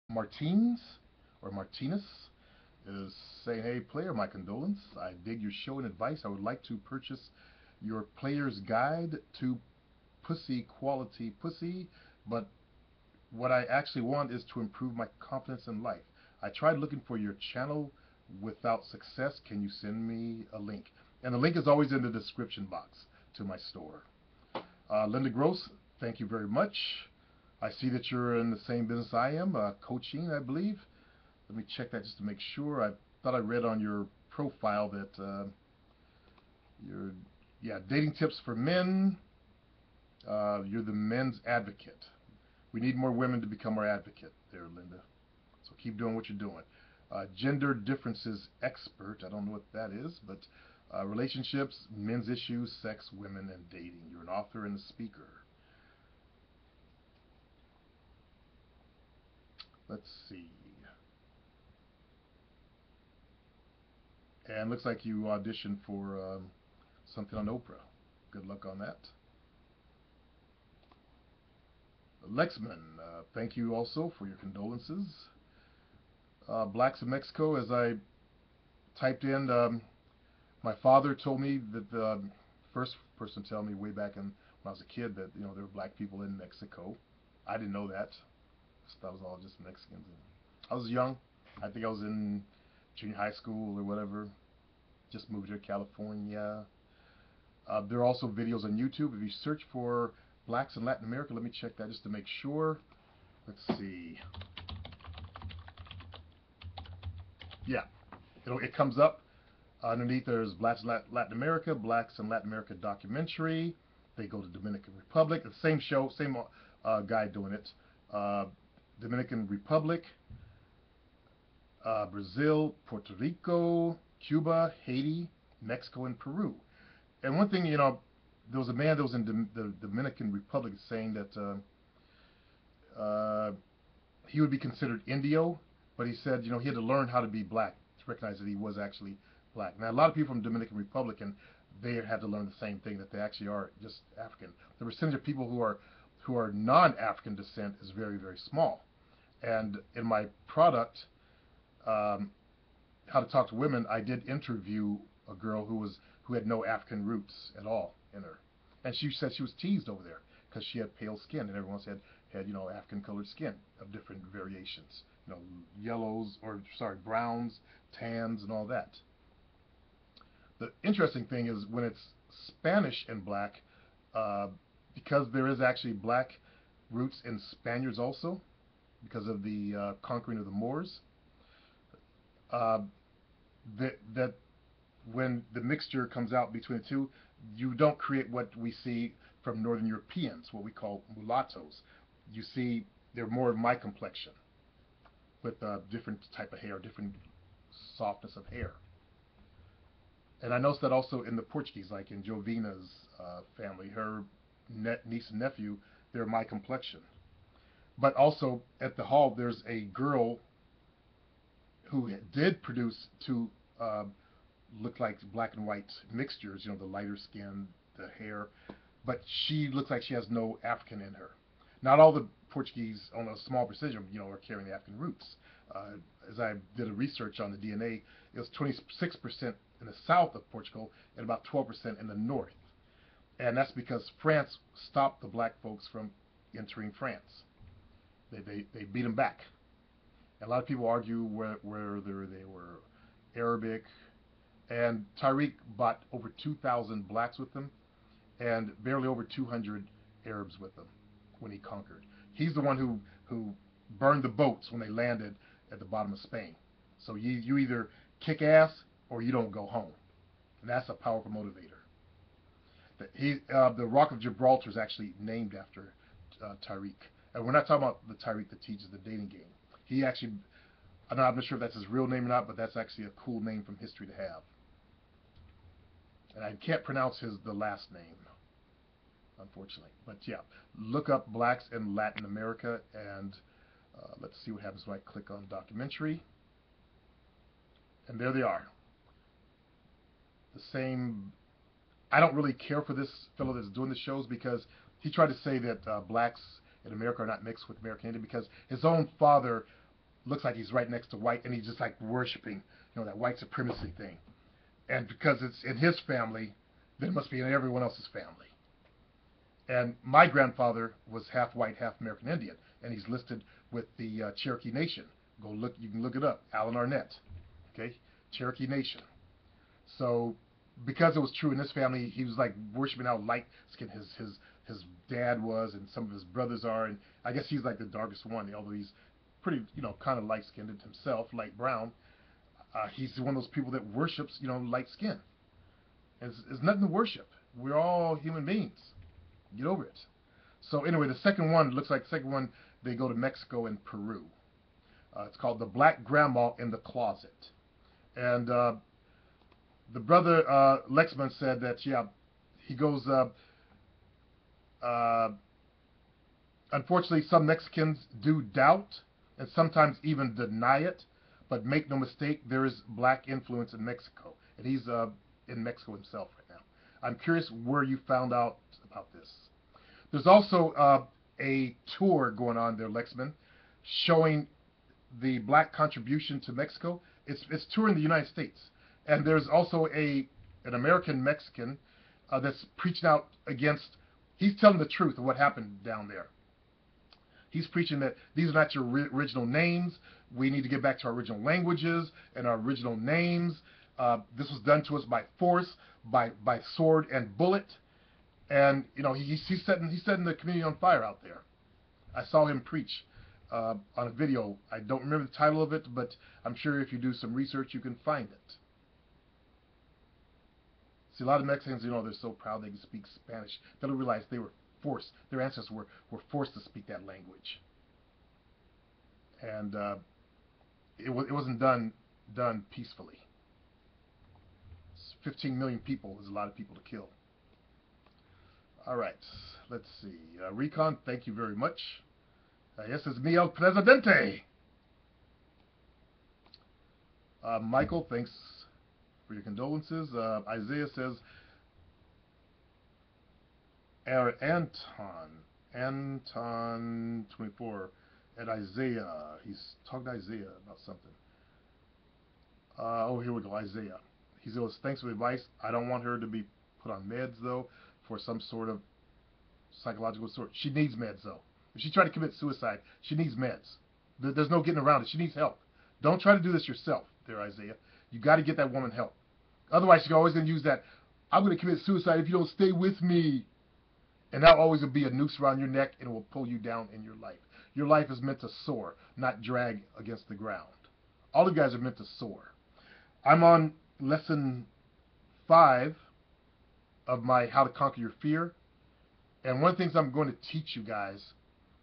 Martins or Martinez is saying, hey player, my condolence. I dig your show and advice. I would like to purchase your player's guide to pussy quality pussy, but what I actually want is to improve my confidence in life. I tried looking for your channel without success. Can you send me a link? And the link is always in the description box to my store. Linda Gross, thank you very much. I see that you're in the same business I am, coaching, I believe. Let me check that just to make sure. I thought I read on your profile that you're, yeah, dating tips for men. You're the men's advocate. We need more women to become our advocate there, Linda. So keep doing what you're doing. Gender differences expert. I don't know what that is, but relationships, men's issues, sex, women, and dating. You're an author and a speaker. Let's see. And looks like you auditioned for something on Oprah. Good luck on that. Lexman, thank you also for your condolences. Blacks in Mexico, as I typed in, my father told me that the first person to tell me way back when I was a kid that there were black people in Mexico. I didn't know that. I thought it was all just Mexicans. I was young. I think I was in junior high school or whatever. Just moved here to California. There are also videos on YouTube. If you search for blacks in Latin America, let me check that just to make sure. Let's see. Yeah, it comes up. Underneath there's Blacks in Latin America, Blacks in Latin America documentary. They go to Dominican Republic. The same show, same guy doing it. Dominican Republic, Brazil, Puerto Rico, Cuba, Haiti, Mexico, and Peru. And one thing, there was a man that was in the Dominican Republic saying that he would be considered Indio, but he said, he had to learn how to be black to recognize that he was actually black. Now, a lot of people from Dominican Republic, and they had to learn the same thing, that they actually are just African. The percentage of people who are non-African descent is very, very small. And in my product, How to Talk to Women, I did interview a girl who had no African roots at all in her, and she said she was teased over there because she had pale skin, and everyone else had African colored skin of different variations, yellows, or sorry, browns, tans, and all that. The interesting thing is when it's Spanish and black, because there is actually black roots in Spaniards also, because of the conquering of the Moors. Uh, that when the mixture comes out between the two, you don't create what we see from Northern Europeans, what we call mulattoes. You see, they're more of my complexion with a different type of hair, different softness of hair. And I noticed that also in the Portuguese, like in Jovina's family, her niece and nephew, they're my complexion. But also at the hall, there's a girl who did produce two look like black and white mixtures, the lighter skin, the hair, but she looks like she has no African in her. Not all the Portuguese, on a small percentage, are carrying the African roots. As I did a research on the DNA, it was 26% in the south of Portugal and about 12% in the north. And that's because France stopped the black folks from entering France. They beat them back. And a lot of people argue whether they were Arabic. And Tariq bought over 2,000 blacks with them and barely over 200 Arabs with them when he conquered. He's the one who burned the boats when they landed at the bottom of Spain. So you either kick ass or you don't go home. And that's a powerful motivator. The Rock of Gibraltar is actually named after Tariq. And we're not talking about the Tariq that teaches the dating game. He actually, I'm not sure if that's his real name or not, but that's actually a cool name from history to have. And I can't pronounce the last name, unfortunately. But yeah, look up blacks in Latin America, and let's see what happens when I click on documentary. And there they are. The same. I don't really care for this fellow that's doing the shows because he tried to say that blacks in America are not mixed with American Indian because his own father looks like he's right next to white, and he's just like worshiping, that white supremacy thing. And because it's in his family, then it must be in everyone else's family. And my grandfather was half white, half American Indian, and he's listed with the Cherokee Nation. Go look, you can look it up, Alan Arnett, okay, Cherokee Nation. So because it was true in his family, he was like worshiping how light skinned his dad was, and some of his brothers are, and I guess he's like the darkest one, although he's pretty, kind of light skinned himself, light brown. He's one of those people that worships, light skin. It's nothing to worship. We're all human beings. Get over it. So anyway, the second one, looks like the second one, they go to Mexico and Peru. It's called The Black Grandma in the Closet. And the brother, Lexman, said that, yeah, he goes, unfortunately, some Mexicans do doubt and sometimes even deny it, but make no mistake, there is black influence in Mexico. And he's in Mexico himself right now. I'm curious where you found out about this. There's also a tour going on there, Lexman, showing the black contribution to Mexico. It's touring the United States. And there's also an American Mexican that's preaching out against, he's telling the truth of what happened down there. He's preaching that these are not your original names. We need to get back to our original languages and our original names. This was done to us by force, by sword and bullet. And, he's setting the community on fire out there. I saw him preach on a video. I don't remember the title of it, but I'm sure if you do some research, you can find it. See, a lot of Mexicans, they're so proud they can speak Spanish. They don't realize they were forced. Their ancestors were forced to speak that language. And it wasn't done peacefully. 15 million people is a lot of people to kill. All right, let's see. Recon, thank you very much. Yes, it's me, El Presidente. Michael, thanks for your condolences. Isaiah says, Anton 24 at Isaiah. He's talking to Isaiah about something. Oh, here we go, Isaiah. He says, thanks for the advice. I don't want her to be put on meds, though, for some sort of psychological sort. She needs meds, though. If she tried to commit suicide, she needs meds. There's no getting around it. She needs help. Don't try to do this yourself there, Isaiah. You got to get that woman help. Otherwise, she's always going to use that, I'm going to commit suicide if you don't stay with me. And that always will be a noose around your neck, and it will pull you down in your life. Your life is meant to soar, not drag against the ground. All you guys are meant to soar. I'm on lesson 5 of my How to Conquer Your Fear. And one of the things I'm going to teach you guys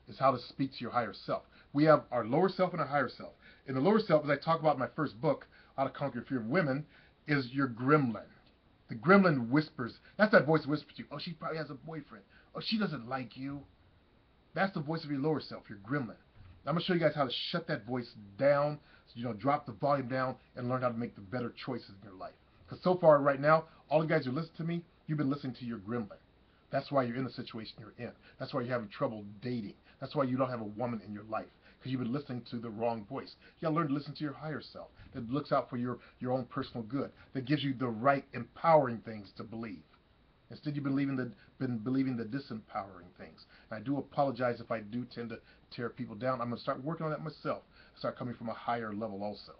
is how to speak to your higher self. We have our lower self and our higher self. In the lower self, as I talk about in my first book, How to Conquer Your Fear of Women, is your gremlin. The gremlin whispers. That's that voice that whispers to you. Oh, she probably has a boyfriend. Oh, she doesn't like you. That's the voice of your lower self, your gremlin. I'm going to show you guys how to shut that voice down, so you don't drop the volume down and learn how to make the better choices in your life. Because so far right now, all you guys who listen to me, you've been listening to your gremlin. That's why you're in the situation you're in. That's why you're having trouble dating. That's why you don't have a woman in your life, because you've been listening to the wrong voice. You got to learn to listen to your higher self that looks out for your own personal good, that gives you the right empowering things to believe. Instead, you've been believing the disempowering things. And I do apologize if I do tend to tear people down. I'm going to start working on that myself. Start coming from a higher level also.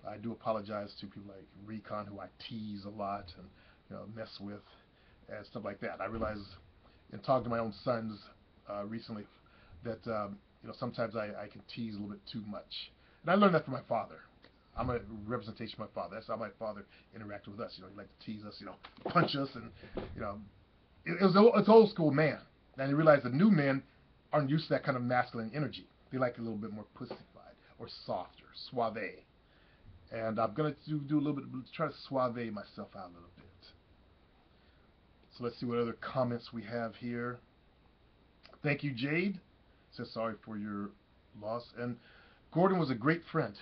I do apologize to people like Recon, who I tease a lot and mess with and stuff like that. I realize in talking to my own sons recently that sometimes I can tease a little bit too much. And I learned that from my father. I'm a representation of my father. That's how my father interacted with us. He liked to tease us, punch us, and it's old school man. And he realized the new men aren't used to that kind of masculine energy. They like a little bit more pussified or softer, suave. And I'm going to do a little bit, try to suave myself out a little bit. So let's see what other comments we have here. Thank you, Jade. Says sorry for your loss. And Gordon was a great friend.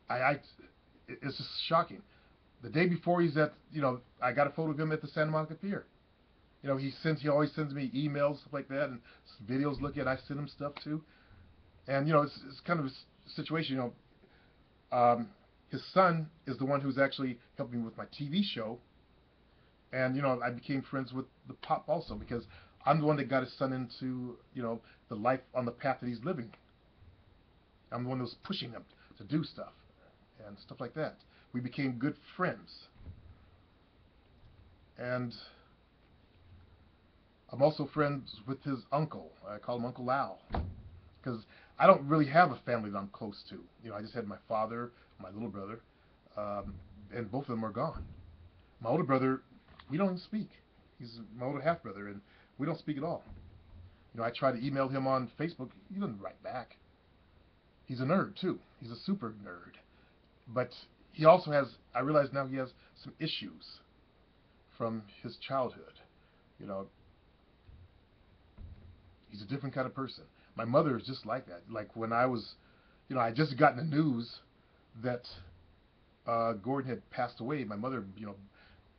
It's just shocking. The day before he's at, I got a photo of him at the Santa Monica Pier. He always sends me emails, stuff like that, and videos look at. I send him stuff too. And it's kind of a situation. His son is the one who's actually helped me with my TV show, and I became friends with the pop also because I'm the one that got his son into the life on the path that he's living. I'm the one that was pushing him to do stuff and stuff like that. We became good friends, and I'm also friends with his uncle. I call him Uncle Lau because I don't really have a family that I'm close to. I just had my father, my little brother, and both of them are gone. My older brother, we don't even speak. He's my older half brother, and we don't speak at all. I try to email him on Facebook. He doesn't write back. He's a nerd too. He's a super nerd, but he also has. I realize now he has some issues from his childhood. He's a different kind of person. My mother is just like that. Like when I was, I just gotten the news that Gordon had passed away. My mother,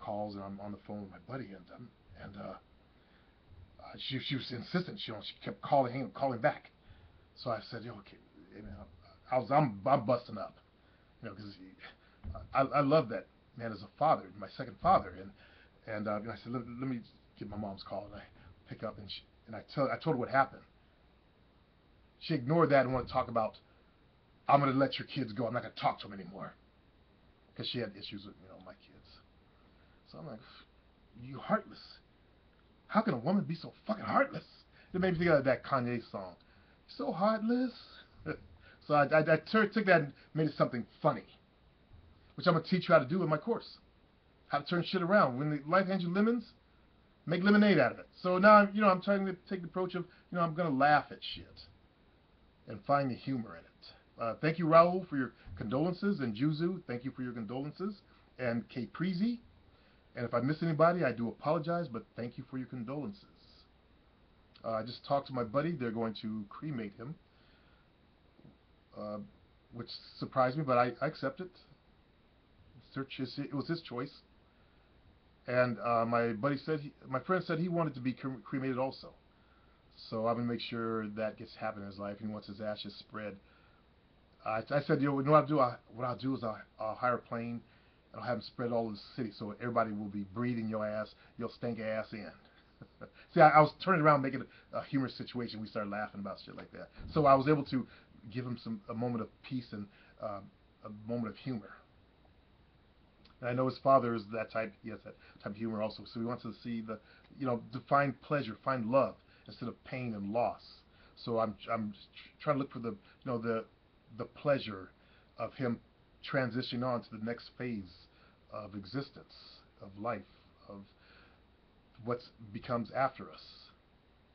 calls and I'm on the phone with my buddy, and she was insistent. She kept calling back. So I said, okay, I'm busting up, because I love that man as a father, my second father, and I said, let me get my mom's call, and I pick up, and I told her what happened. She ignored that and wanted to talk about, I'm going to let your kids go. I'm not going to talk to them anymore, because she had issues with my kids. So I'm like, you heartless. How can a woman be so fucking heartless? It made me think of that Kanye song, so heartless. So I took that and made it something funny, which I'm going to teach you how to do in my course. How to turn shit around. When life hands you lemons, make lemonade out of it. So now, I'm trying to take the approach of, I'm going to laugh at shit and find the humor in it. Thank you, Raul, for your condolences, and Juzu, thank you for your condolences, and Caprizi. And if I miss anybody, I do apologize, but thank you for your condolences. I just talked to my buddy. They're going to cremate him, which surprised me, but I accept it. It was his choice. And my friend said he wanted to be cremated also. So I'm going to make sure that gets happen in his life. He wants his ashes spread. I said, what I'll do? What I'll do is I'll hire a plane and I'll have them spread all over the city, so everybody will be breathing your ass, your stink ass in. See, I was turning around, making a humorous situation. We started laughing about shit like that. So I was able to give him a moment of peace and a moment of humor. And I know his father is that type. He has that type of humor also. So he wants to see to find pleasure, find love instead of pain and loss. So I'm trying to look for the pleasure of him transitioning on to the next phase of existence, of life, of what becomes after us.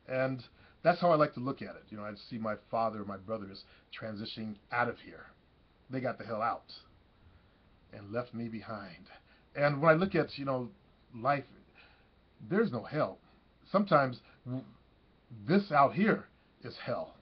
And that's how I like to look at it. I see my father, my brothers transitioning out of here. They got the hell out and left me behind. And when I look at, life, there's no hell. Sometimes this out here is hell.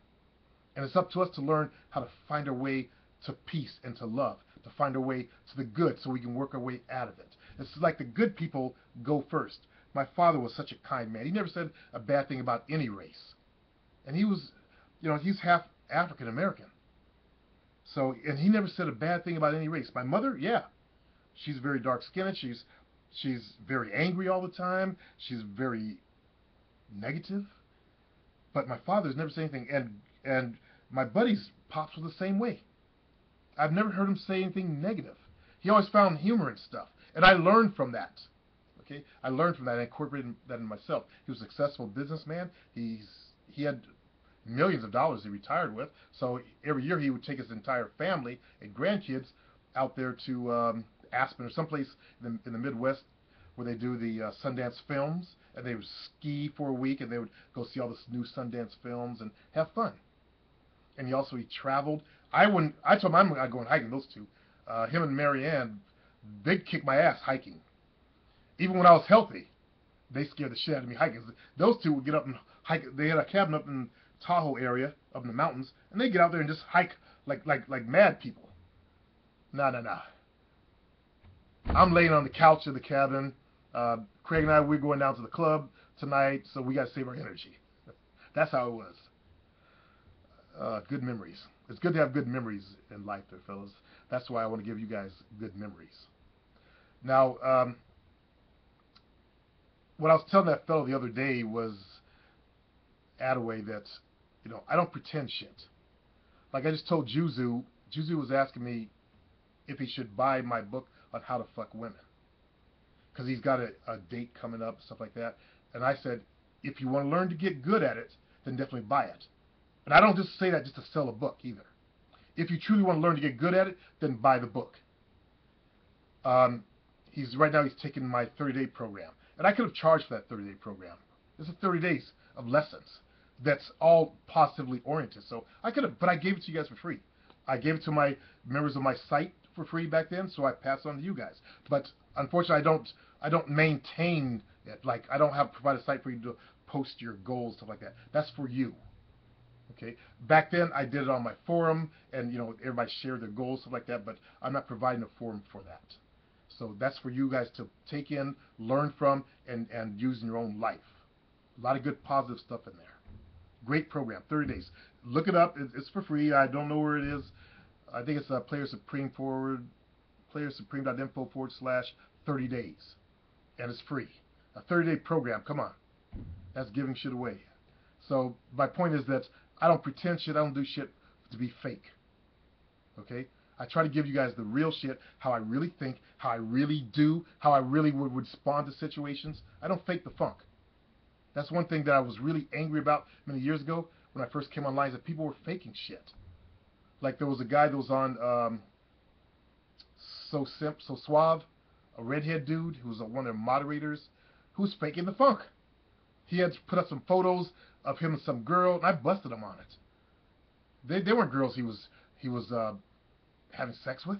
And it's up to us to learn how to find our way to peace and to love, to find our way to the good so we can work our way out of it. It's like the good people go first. My father was such a kind man. He never said a bad thing about any race. And he was, he's half African American. So, and he never said a bad thing about any race. My mother, yeah, she's very dark-skinned. She's very angry all the time. She's very negative. But my father's never said anything. And my buddy's pops were the same way. I've never heard him say anything negative. He always found humor and stuff. And I learned from that. Okay? I learned from that and incorporated that in myself. He was a successful businessman. He had millions of dollars he retired with. So every year he would take his entire family and grandkids out there to Aspen or someplace in the Midwest where they do the Sundance films. And they would ski for a week and they would go see all the new Sundance films and have fun. And he traveled. I told him I'm not going hiking, those two. Him and Marianne, they'd kick my ass hiking. Even when I was healthy, they scared the shit out of me hiking. Those two would get up and hike. They had a cabin up in Tahoe area, up in the mountains, and they get out there and just hike like mad people. No. I'm laying on the couch of the cabin. Craig and I, we're going down to the club tonight, so we got to save our energy. That's how it was. Good memories. It's good to have good memories in life there, fellas. That's why I want to give you guys good memories. Now, what I was telling that fellow the other day was, Attaway, that, I don't pretend shit. Like I just told Juzu was asking me if he should buy my book on how to fuck women. Because he's got a date coming up, stuff like that. And I said, if you want to learn to get good at it, then definitely buy it. And I don't just say that just to sell a book either. If you truly want to learn to get good at it, then buy the book. Right now he's taking my 30-day program. And I could have charged for that 30-day program. This is 30 days of lessons that's all positively oriented. So I could have, but I gave it to you guys for free. I gave it to my members of my site for free back then, so I passed it on to you guys. But unfortunately, I don't maintain it. Like, I don't provide a site for you to post your goals, stuff like that. That's for you. Okay. Back then, I did it on my forum, and everybody shared their goals, stuff like that. But I'm not providing a forum for that. So that's for you guys to take in, learn from, and use in your own life. A lot of good positive stuff in there. Great program, 30 days. Look it up. It's for free. I don't know where it is. I think it's playersupreme.info/30 days. And it's free. A 30-day program. Come on. That's giving shit away. So my point is that I don't pretend shit. I don't do shit to be fake. Okay? I try to give you guys the real shit, how I really think, how I really do, how I really would respond to situations. I don't fake the funk. That's one thing that I was really angry about many years ago when I first came online, is that people were faking shit. Like there was a guy that was on So Suave, a redhead dude who was one of their moderators, who was faking the funk. He had put up some photos of him and some girl, and I busted him on it. They weren't girls he was having sex with.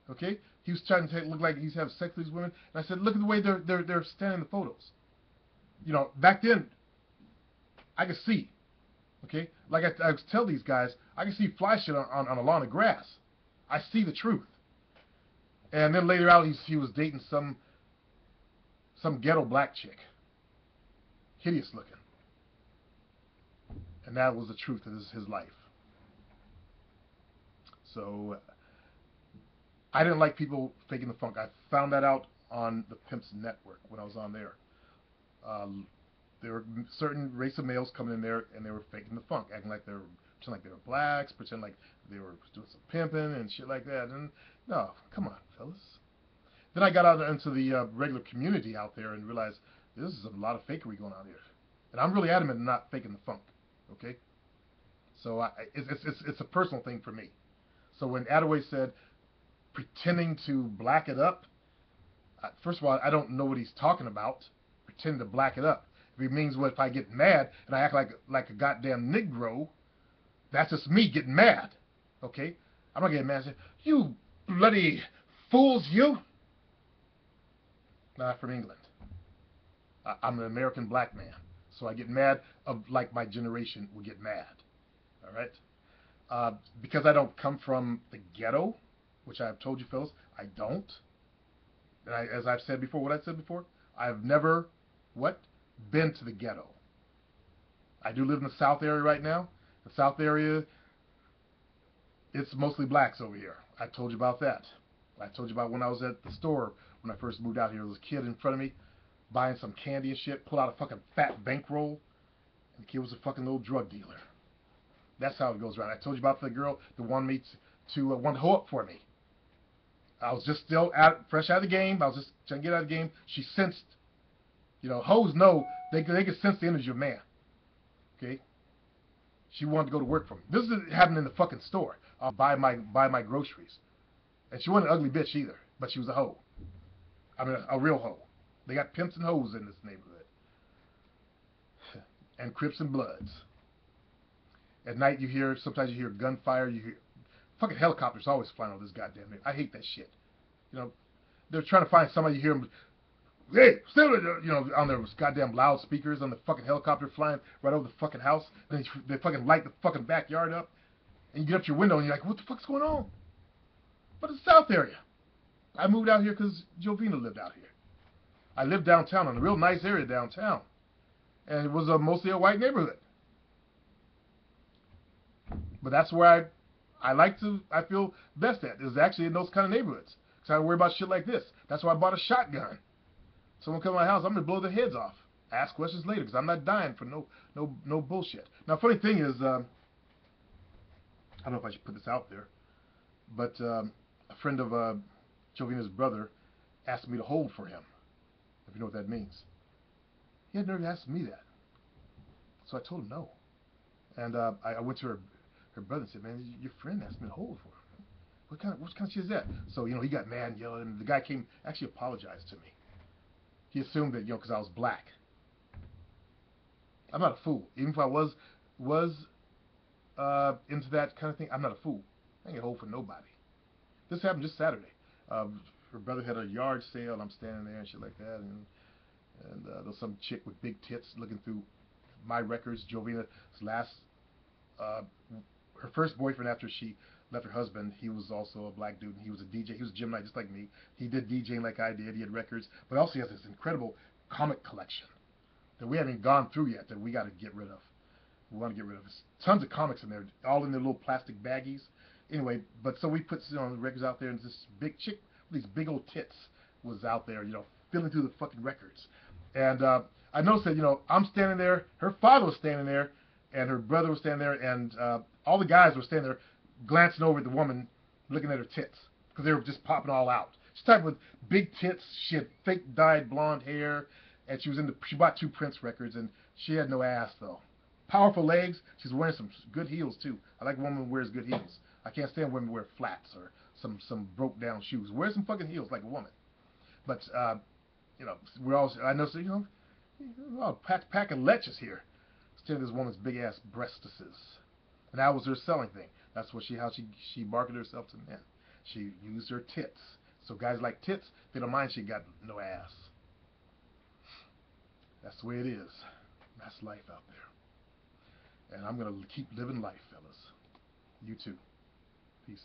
Okay? He was trying to look like he's having sex with these women, and I said, look at the way they're standing in the photos. Back then, I could see. Okay? Like I tell these guys, I can see fly shit on a lawn of grass. I see the truth. And then later out, he was dating some ghetto black chick. Hideous looking. And that was the truth of his life. So, I didn't like people faking the funk. I found that out on the Pimps Network when I was on there. There were certain race of males coming in there, and they were faking the funk, acting like pretend like they were blacks, pretend like they were doing some pimping and shit like that. And no, come on, fellas. Then I got out into the regular community out there and realized this is a lot of fakery going on here, and I'm really adamant in not faking the funk. Okay, so it's a personal thing for me. So when Attaway said pretending to black it up, first of all, I don't know what he's talking about. Pretend to black it up. If it means if I get mad and I act like a goddamn Negro, that's just me getting mad. Okay? I'm not getting mad and say, you bloody fools, you. Not from England. I'm an American black man. So I get mad like my generation would get mad. Alright? Because I don't come from the ghetto, which I've told you fellas, I don't. And as I've said before, I've never been to the ghetto. I do live in the South area right now. The South area, it's mostly blacks over here. I told you about that. I told you about when I was at the store when I first moved out here. There was a kid in front of me buying some candy and shit, pulled out a fucking fat bankroll, and the kid was a fucking little drug dealer. That's how it goes around. I told you about the girl that wanted me to hoe up for me. I was just still fresh out of the game. I was just trying to get out of the game. She sensed, hoes know they can sense the energy of man. Okay? She wanted to go to work for me. This is happening in the fucking store. I'll buy my groceries. And she wasn't an ugly bitch either, but she was a hoe. I mean, a real hoe. They got pimps and hoes in this neighborhood. And Crips and Bloods. At night sometimes you hear gunfire, you hear fucking helicopters always flying over this goddamn thing. I hate that shit. They're trying to find somebody, you hear them, hey, still, on their goddamn loudspeakers on the fucking helicopter flying right over the fucking house. Then they fucking light the fucking backyard up. And you get up to your window and you're like, what the fuck's going on? But it's the South area. I moved out here because Jovina lived out here. I lived downtown, in a real nice area downtown. And it was mostly a white neighborhood. But that's where I feel best at, is actually in those kind of neighborhoods. Because I don't worry about shit like this. That's why I bought a shotgun. Someone come to my house, I'm gonna blow their heads off. Ask questions later, because I'm not dying for no bullshit. Now, funny thing is, I don't know if I should put this out there, but a friend of Jovina's brother asked me to hold for him, if you know what that means. He had never asked me that, so I told him no. And I went to her brother and said, "Man, your friend asked me to hold for him. What kind of shit is that?" So he got mad and yelled, and the guy came actually apologized to me. He assumed that because I was black. I'm not a fool. Even if I was into that kind of thing, I'm not a fool. I ain't gonna hold for nobody. This happened just Saturday. Her brother had a yard sale, and I'm standing there and shit like that, and there was some chick with big tits looking through my records. Jovina's last, her first boyfriend after she left her husband, he was also a black dude, and he was a DJ. He was a gym night just like me. He did DJing like I did. He had records, but also he has this incredible comic collection that we haven't gone through yet that we got to get rid of. We want to get rid of. There's tons of comics in there, all in their little plastic baggies. Anyway, but so we put the records out there, and this big chick with these big old tits was out there, filling through the fucking records. And I noticed that, I'm standing there, her father was standing there, and her brother was standing there, and all the guys were standing there glancing over at the woman, looking at her tits, because they were just popping all out. She's type with big tits, she had fake dyed blonde hair, and she bought 2 Prince records, and she had no ass, though. Powerful legs. She's wearing some good heels too. I like a woman who wears good heels. I can't stand women who wear flats or some broke down shoes. Wear some fucking heels like a woman. But we're all. I know, so a pack of leches here. Staring at this woman's big ass breastises, and that was her selling thing. That's how she marketed herself to men. She used her tits. So guys like tits. They don't mind she got no ass. That's the way it is. That's life out there. And I'm going to keep living life, fellas. You too. Peace.